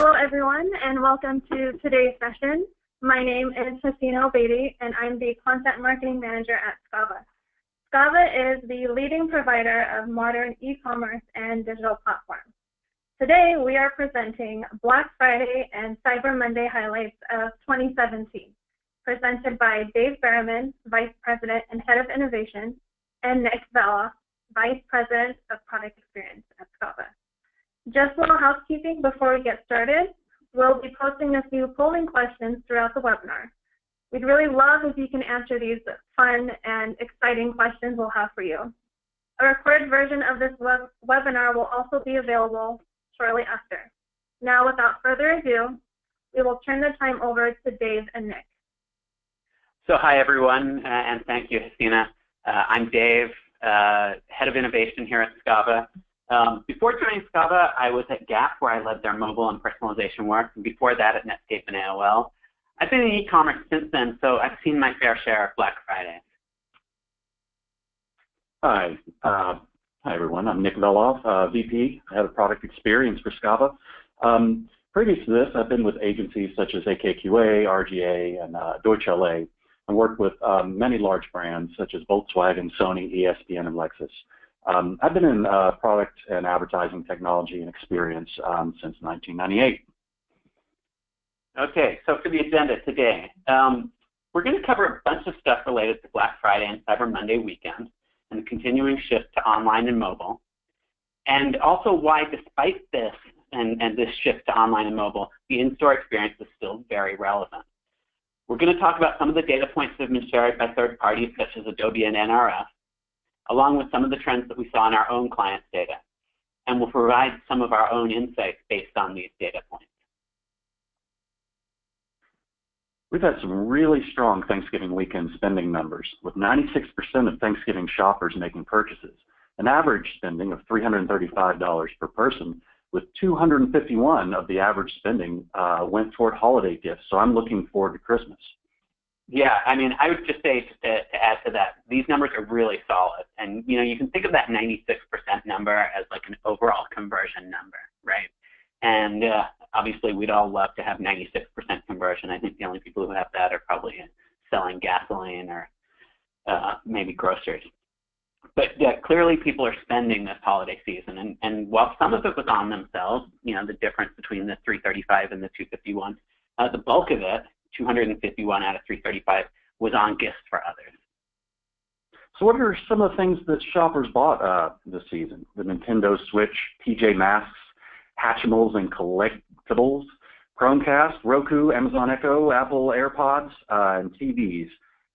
Hello, everyone, and welcome to today's session. My name is Hasina Obeidi, and I'm the Content Marketing Manager at Skava. Skava is the leading provider of modern e-commerce and digital platforms. Today, we are presenting Black Friday and Cyber Monday highlights of 2017, presented by Dave Barrowman, Vice President and Head of Innovation, and Nick Velloff, Vice President of Product Experience at Skava. Just a little housekeeping before we get started. We'll be posting a few polling questions throughout the webinar. We'd really love if you can answer these fun and exciting questions we'll have for you. A recorded version of this webinar will also be available shortly after. Now, without further ado, we will turn the time over to Dave and Nick. So hi, everyone, and thank you, Hasina. I'm Dave, Head of Innovation here at Skava. Before joining Skava, I was at Gap, where I led their mobile and personalization work, and before that at Netscape and AOL. I've been in e-commerce since then, so I've seen my fair share of Black Friday. Hi. Hi, everyone. I'm Nick Velloff, VP, Head of Product Experience for Skava. Previous to this, I've been with agencies such as AKQA, RGA, and Deutsche LA, and worked with many large brands such as Volkswagen, Sony, ESPN, and Lexus. I've been in product and advertising technology and experience since 1998. Okay, so for the agenda today, we're going to cover a bunch of stuff related to Black Friday and Cyber Monday weekend and the continuing shift to online and mobile, and also why, despite this and this shift to online and mobile, the in-store experience is still very relevant. We're going to talk about some of the data points that have been shared by third parties such as Adobe and NRF, along with some of the trends that we saw in our own clients' data. And we'll provide some of our own insights based on these data points. We've had some really strong Thanksgiving weekend spending numbers, with 96% of Thanksgiving shoppers making purchases, an average spending of $335 per person, with 251 of the average spending went toward holiday gifts. So I'm looking forward to Christmas. Yeah, I mean, I would just say, to add to that, these numbers are really solid. And, you know, you can think of that 96% number as like an overall conversion number, right? And obviously, we'd all love to have 96% conversion. I think the only people who have that are probably selling gasoline or maybe groceries. But yeah, clearly people are spending this holiday season. And while some of it was on themselves, you know, the difference between the 335 and the 251, the bulk of it, 251 out of 335, was on gifts for others. So what are some of the things that shoppers bought this season? The Nintendo Switch, PJ Masks, Hatchimals and collectibles, Chromecast, Roku, Amazon Echo, Apple AirPods, and TVs.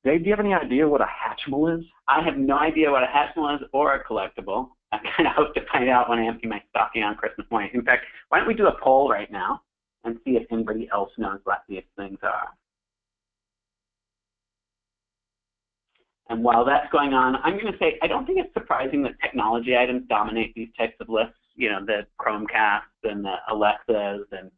Dave, do you have any idea what a Hatchimal is? I have no idea what a Hatchimal is or a collectible. I kind of hope to find out when I empty my stocking on Christmas morning. In fact, why don't we do a poll right now and see if anybody else knows what these things are. And while that's going on, I'm going to say I don't think it's surprising that technology items dominate these types of lists. You know, the Chromecast and the Alexas and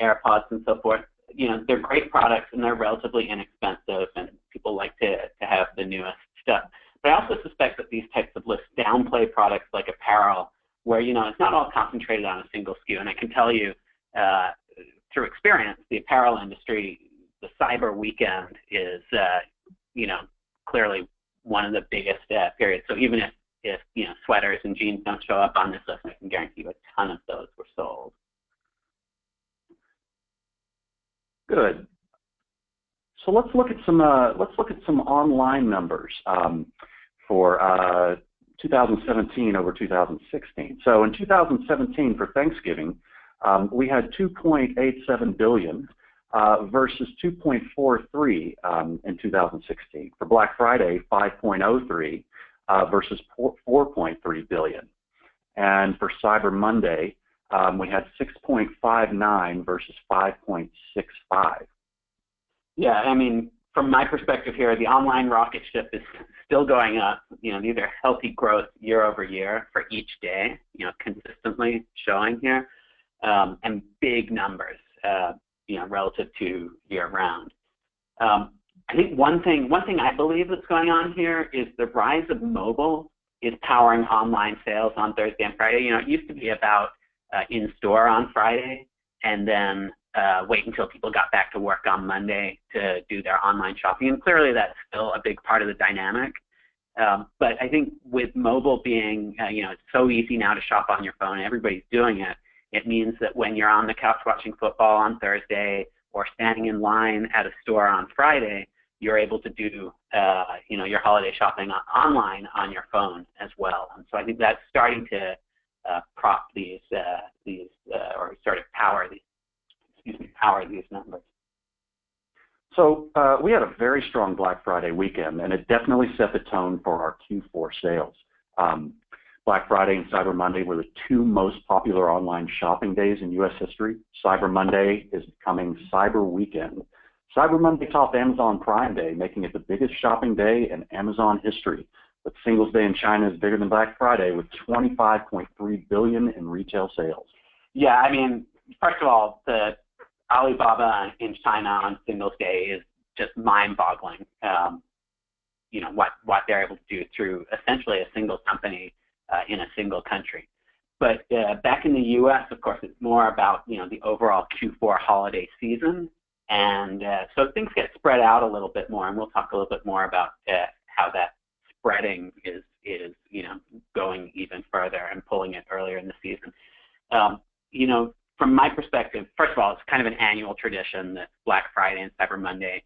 AirPods and so forth. You know, they're great products and they're relatively inexpensive, and people like to have the newest stuff. But I also suspect that these types of lists downplay products like apparel, where, you know, it's not all concentrated on a single SKU. And I can tell you, through experience, the apparel industry, the cyber weekend is, you know, clearly one of the biggest periods. So even if you know, sweaters and jeans don't show up on this list, I can guarantee you a ton of those were sold. Good. So let's look at some online numbers for 2017 over 2016. So in 2017 for Thanksgiving, we had 2.87 billion versus 2.43 in 2016. For Black Friday, 5.03 versus 4.3 billion. And for Cyber Monday, we had 6.59 versus 5.65. Yeah, I mean, from my perspective here, the online rocket ship is still going up. You know, these are healthy growth year over year for each day, you know, consistently showing here, and big numbers, you know, relative to year round. I think one thing I believe that's going on here is the rise of mobile is powering online sales on Thursday and Friday. You know, it used to be about in-store on Friday, and then wait until people got back to work on Monday to do their online shopping. And clearly that's still a big part of the dynamic. But I think with mobile being, it's so easy now to shop on your phone, everybody's doing it. It means that when you're on the couch watching football on Thursday or standing in line at a store on Friday, you're able to do, your holiday shopping online on your phone as well. And so I think that's starting to prop or sort of power these numbers. So we had a very strong Black Friday weekend, and it definitely set the tone for our Q4 sales. Black Friday and Cyber Monday were the two most popular online shopping days in U.S. history. Cyber Monday is becoming Cyber Weekend. Cyber Monday topped Amazon Prime Day, making it the biggest shopping day in Amazon history. But Singles Day in China is bigger than Black Friday with $25.3 billion in retail sales. Yeah, I mean, first of all, the Alibaba in China on Singles Day is just mind-boggling. What they're able to do through essentially a single company in a single country. But back in the U.S., of course, it's more about the overall Q4 holiday season, and so things get spread out a little bit more, and we'll talk a little bit more about how that spreading is going even further and pulling it earlier in the season. From my perspective, first of all, it's kind of an annual tradition that Black Friday and Cyber Monday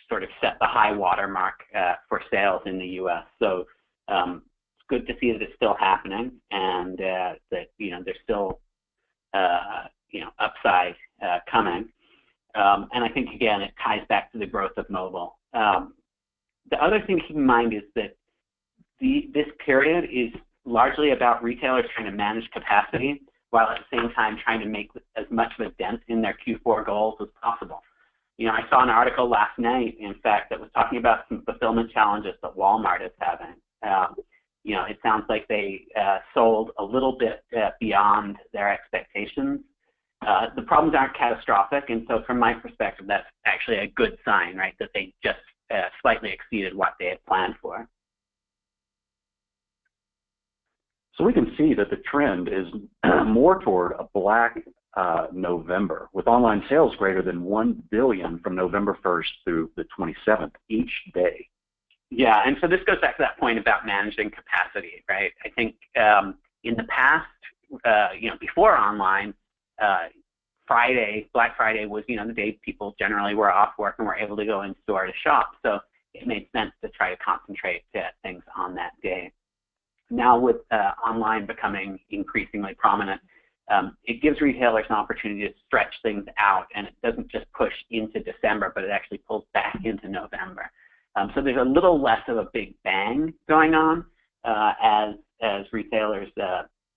sort of set the high water mark for sales in the U.S. So it's good to see that it's still happening, and that there's still upside coming. And I think again it ties back to the growth of mobile. The other thing to keep in mind is that this period is largely about retailers trying to manage capacity, while at the same time trying to make as much of a dent in their Q4 goals as possible. I saw an article last night, in fact, that was talking about some fulfillment challenges that Walmart is having. It sounds like they sold a little bit beyond their expectations. The problems aren't catastrophic, and so from my perspective, that's actually a good sign, right, that they just slightly exceeded what they had planned for. So we can see that the trend is more toward a Black November, with online sales greater than $1 billion from November 1st through the 27th each day. Yeah, and so this goes back to that point about managing capacity, right? I think in the past, before online, Black Friday was, the day people generally were off work and were able to go in store to shop. So it made sense to try to concentrate things on that day. Now with online becoming increasingly prominent, it gives retailers an opportunity to stretch things out, and it doesn't just push into December, but it actually pulls back into November. So there's a little less of a big bang going on as retailers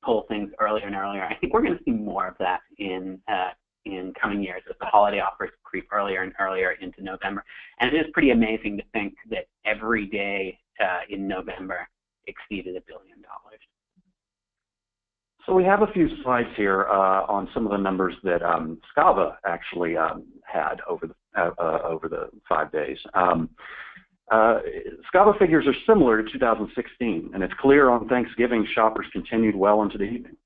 pull things earlier and earlier. I think we're going to see more of that in coming years as the holiday offers creep earlier and earlier into November. And it is pretty amazing to think that every day in November exceeded $1 billion. So we have a few slides here on some of the numbers that Skava actually had over the 5 days. Skava figures are similar to 2016, and it's clear on Thanksgiving shoppers continued well into the evening.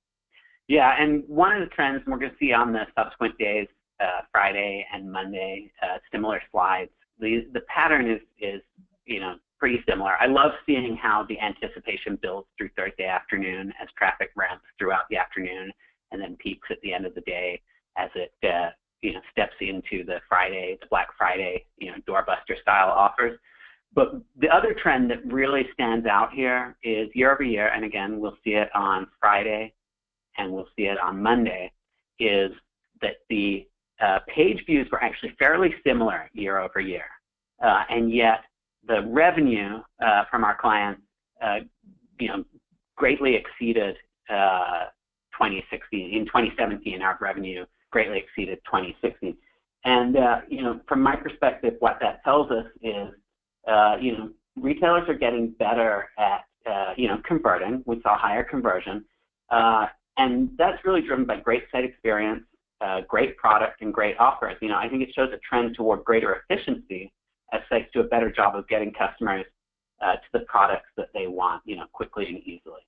Yeah, and one of the trends we're going to see on the subsequent days, Friday and Monday, similar slides. The pattern is pretty similar. I love seeing how the anticipation builds through Thursday afternoon as traffic ramps throughout the afternoon and then peaks at the end of the day as it steps into the Black Friday, doorbuster style offers. But the other trend that really stands out here is year over year, and again, we'll see it on Friday and we'll see it on Monday, is that the page views were actually fairly similar year over year. And yet the revenue from our clients, greatly exceeded 2016. In 2017, our revenue greatly exceeded 2016. And, from my perspective, what that tells us is, retailers are getting better at, converting. We saw higher conversion. And that's really driven by great site experience, great product, and great offers. I think it shows a trend toward greater efficiency as sites do a better job of getting customers to the products that they want, quickly and easily.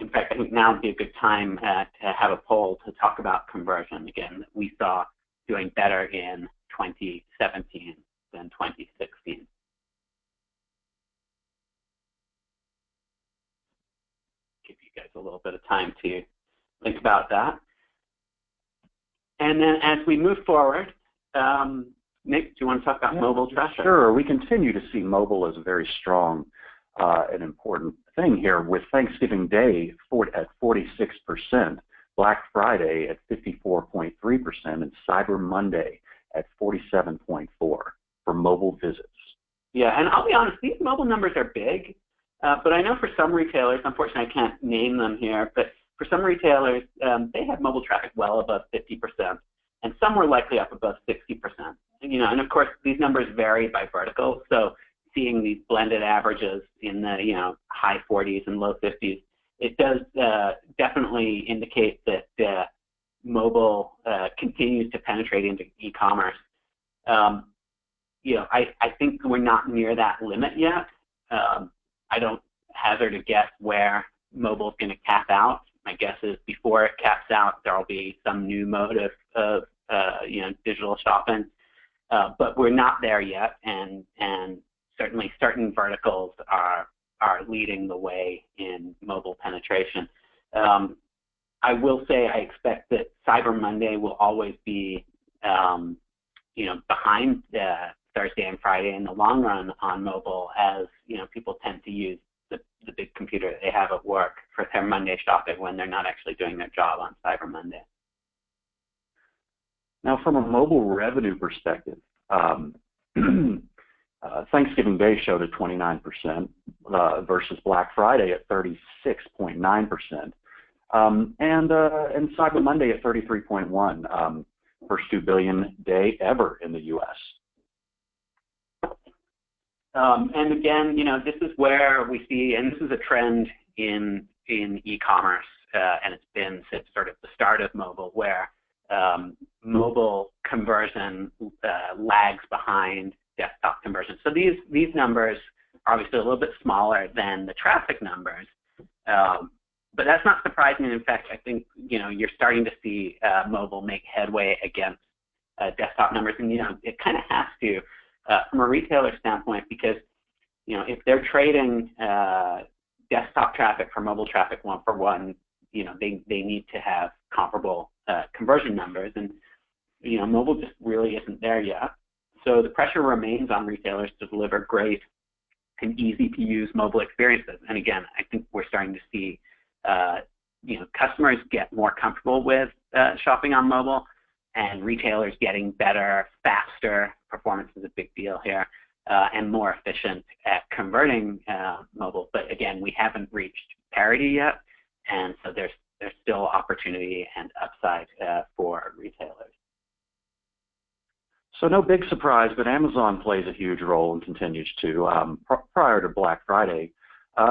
In fact, I think now would be a good time to have a poll to talk about conversion again that we saw doing better in 2017 than 2016. Give you guys a little bit of time to think about that. And then as we move forward, Nick, do you want to talk about mobile traffic? Sure. We continue to see mobile as a very strong and important thing here, with Thanksgiving Day at 46%, Black Friday at 54.3%, and Cyber Monday at 47.4% for mobile visits. Yeah, and I'll be honest, these mobile numbers are big, but I know for some retailers, unfortunately I can't name them here, but for some retailers, they have mobile traffic well above 50%, and some were likely up above 60%. And of course, these numbers vary by vertical, so seeing these blended averages in the high 40s and low 50s, it does definitely indicate that mobile continues to penetrate into e-commerce. I think we're not near that limit yet. I don't hazard a guess where mobile is going to cap out. My guess is before it caps out, there will be some new mode of digital shopping, but we're not there yet, and certainly certain verticals are leading the way in mobile penetration. I will say I expect that Cyber Monday will always be, behind Thursday and Friday in the long run on mobile, as people tend to use the big computer that they have at work for their Monday shopping when they're not actually doing their job on Cyber Monday. Now, from a mobile revenue perspective, Thanksgiving Day showed at 29% versus Black Friday at 36.9%, and Cyber Monday at 33.1%, first $2 billion day ever in the U.S. And again, this is where we see, and this is a trend in e-commerce, and it's been since sort of the start of mobile, where mobile conversion lags behind desktop conversion. So these numbers are obviously a little bit smaller than the traffic numbers, but that's not surprising. In fact, I think you're starting to see mobile make headway against desktop numbers, and it kind of has to from a retailer standpoint, because if they're trading desktop traffic for mobile traffic one for one, they need to have comparable conversion numbers, and mobile just really isn't there yet. So the pressure remains on retailers to deliver great and easy to use mobile experiences. And again, I think we're starting to see customers get more comfortable with shopping on mobile, and retailers getting better, faster. Performance is a big deal here, and more efficient at converting mobile. But again, we haven't reached parity yet, and so there's still opportunity and upside for retailers. So no big surprise, but Amazon plays a huge role and continues to. Prior to Black Friday,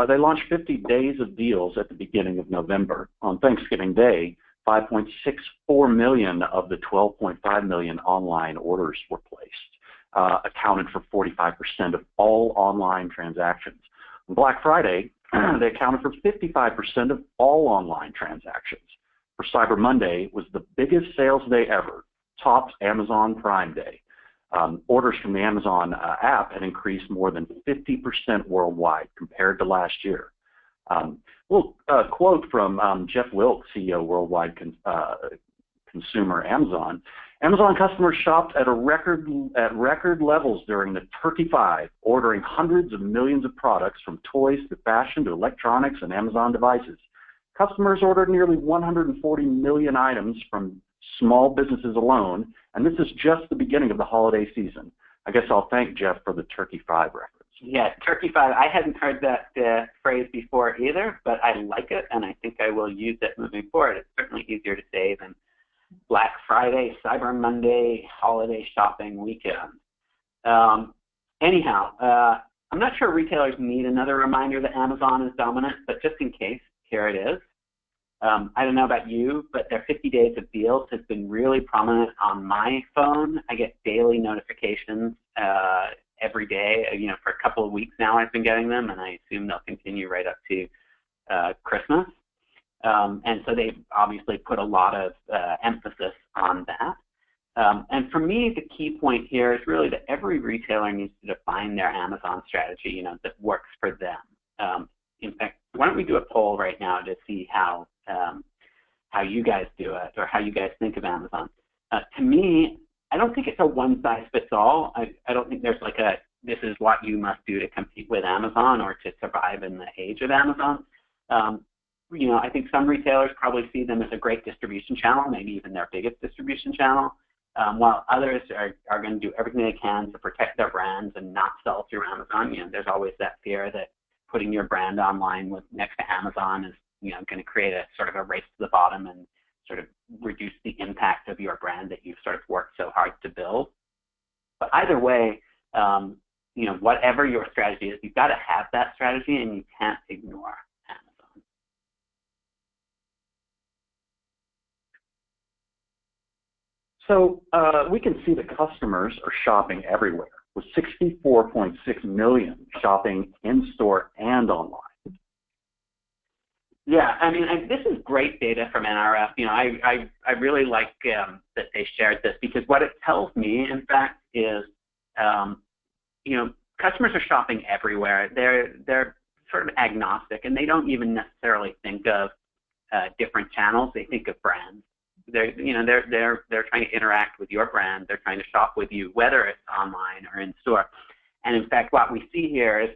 they launched 50 days of deals at the beginning of November. On Thanksgiving Day, 5.64 million of the 12.5 million online orders were placed, accounted for 45% of all online transactions. On Black Friday, they accounted for 55% of all online transactions. For Cyber Monday was the biggest sales day ever, topped Amazon Prime Day. Orders from the Amazon app had increased more than 50% worldwide compared to last year. We'll quote from Jeff Wilk, CEO Worldwide Consumer Amazon. Amazon customers shopped at record levels during the Turkey 5, ordering hundreds of millions of products from toys to fashion to electronics and Amazon devices. Customers ordered nearly 140 million items from small businesses alone, and this is just the beginning of the holiday season. I guess I'll thank Jeff for the Turkey 5 reference. Yeah, Turkey 5. I hadn't heard that phrase before either, but I like it, and I think I will use it moving forward. It's certainly easier to say than Black Friday, Cyber Monday, holiday shopping weekend. Anyhow, I'm not sure retailers need another reminder that Amazon is dominant, but just in case, here it is. I don't know about you, but their 50 days of deals has been really prominent on my phone. I get daily notifications every day. For a couple of weeks now I've been getting them, and I assume they'll continue right up to Christmas. And so they obviously put a lot of emphasis on that. And for me, the key point here is really that every retailer needs to define their Amazon strategy, that works for them. In fact, why don't we do a poll right now to see how you guys do it or how you guys think of Amazon. To me, I don't think it's a one-size-fits-all. I don't think there's like this is what you must do to compete with Amazon or to survive in the age of Amazon. I think some retailers probably see them as a great distribution channel, maybe even their biggest distribution channel, while others are going to do everything they can to protect their brands and not sell through Amazon. There's always that fear that putting your brand online next to Amazon is going to create a sort of a race to the bottom and sort of reduce the impact of your brand that you've sort of worked so hard to build. But either way, whatever your strategy is, you've got to have that strategy and you can't ignore Amazon. So we can see the customers are shopping everywhere, with 64.6 million shopping in-store and online. Yeah, I mean, this is great data from NRF. I really like that they shared this, because what it tells me, in fact, is, customers are shopping everywhere. They're sort of agnostic, and they don't even necessarily think of different channels. They think of brands. They're trying to interact with your brand. They're trying to shop with you, whether it's online or in store. And in fact, what we see here is,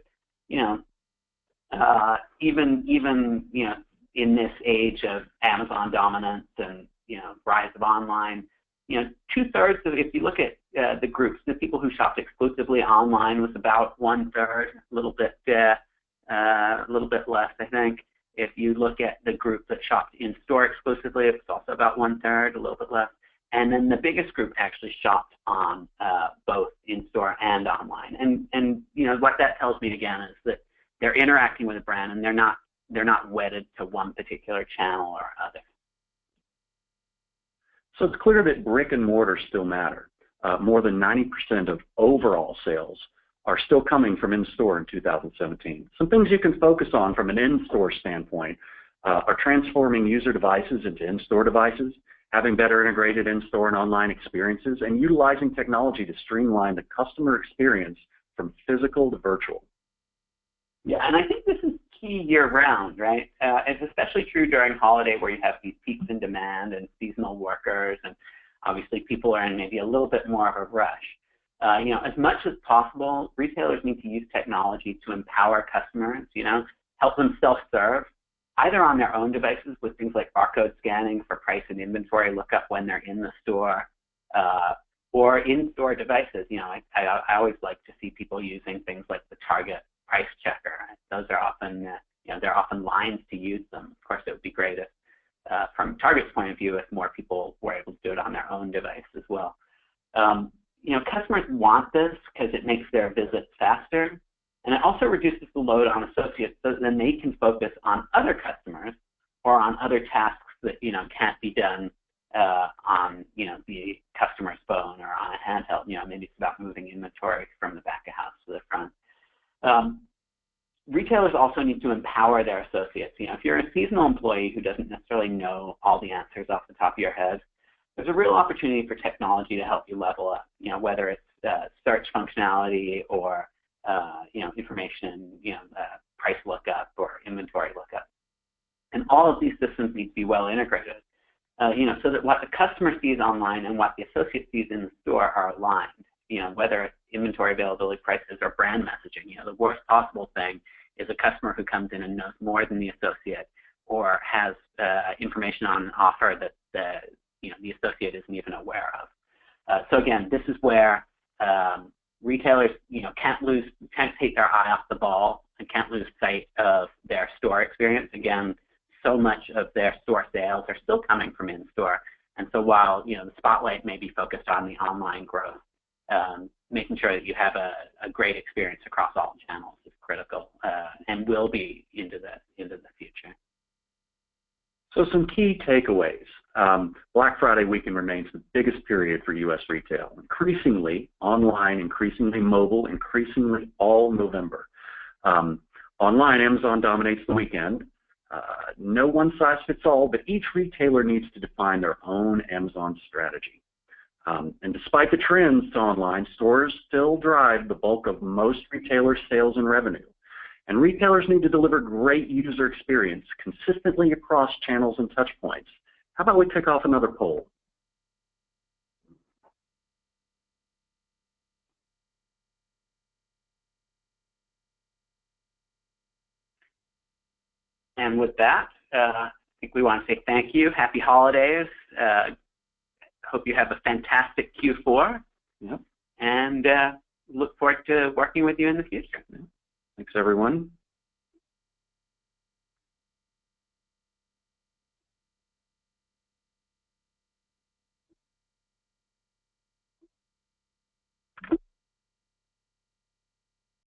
even in this age of Amazon dominance and rise of online, 2/3 of, if you look at the groups, the people who shopped exclusively online was about 1/3, a little bit less, I think. If you look at the group that shopped in store exclusively, it was also about 1/3, a little bit less. And then the biggest group actually shopped on both in store and online. And what that tells me again is that they're interacting with a brand, and they're not wedded to one particular channel or other. So it's clear that brick and mortar still matter. More than 90% of overall sales are still coming from in-store in 2017. Some things you can focus on from an in-store standpoint are transforming user devices into in-store devices, having better integrated in-store and online experiences, and utilizing technology to streamline the customer experience from physical to virtual. Yeah, and I think this is key year-round, right? It's especially true during holiday, where you have these peaks in demand and seasonal workers, and obviously people are in maybe a little bit more of a rush. As much as possible, retailers need to use technology to empower customers, help them self-serve, either on their own devices with things like barcode scanning for price and inventory lookup when they're in the store, or in-store devices. I always like to see people using things like the Target price checker. Those are often, there are often lines to use them. Of course, it would be great if, from Target's point of view, if more people were able to do it on their own device as well. Customers want this because it makes their visits faster, and it also reduces the load on associates, so that then they can focus on other customers or on other tasks that can't be done on the customer's phone or on a handheld. Maybe it's about moving inventory from the back of house to the front. Retailers also need to empower their associates. If you're a seasonal employee who doesn't necessarily know all the answers off the top of your head, there's a real opportunity for technology to help you level up. Whether it's search functionality or information, price lookup or inventory lookup, and all of these systems need to be well integrated. So that what the customer sees online and what the associate sees in the store are aligned. Whether it's inventory availability, prices, or brand messaging. The worst possible thing is a customer who comes in and knows more than the associate, or has information on an offer that the associate isn't even aware of. So again, this is where retailers can't take their eye off the ball and can't lose sight of their store experience. Again, so much of their store sales are still coming from in-store, and so while the spotlight may be focused on the online growth, making sure that you have a great experience across all channels is critical, and will be into the future. So some key takeaways. Black Friday weekend remains the biggest period for U.S. retail. Increasingly online, increasingly mobile, increasingly all November. Online, Amazon dominates the weekend. No one size fits all, but each retailer needs to define their own Amazon strategy. And despite the trends to online, stores still drive the bulk of most retailers' sales and revenue. And retailers need to deliver great user experience consistently across channels and touch points. How about we kick off another poll? And with that, I think we want to say thank you. Happy holidays. Hope you have a fantastic Q4. Yep. And look forward to working with you in the future. Thanks, everyone.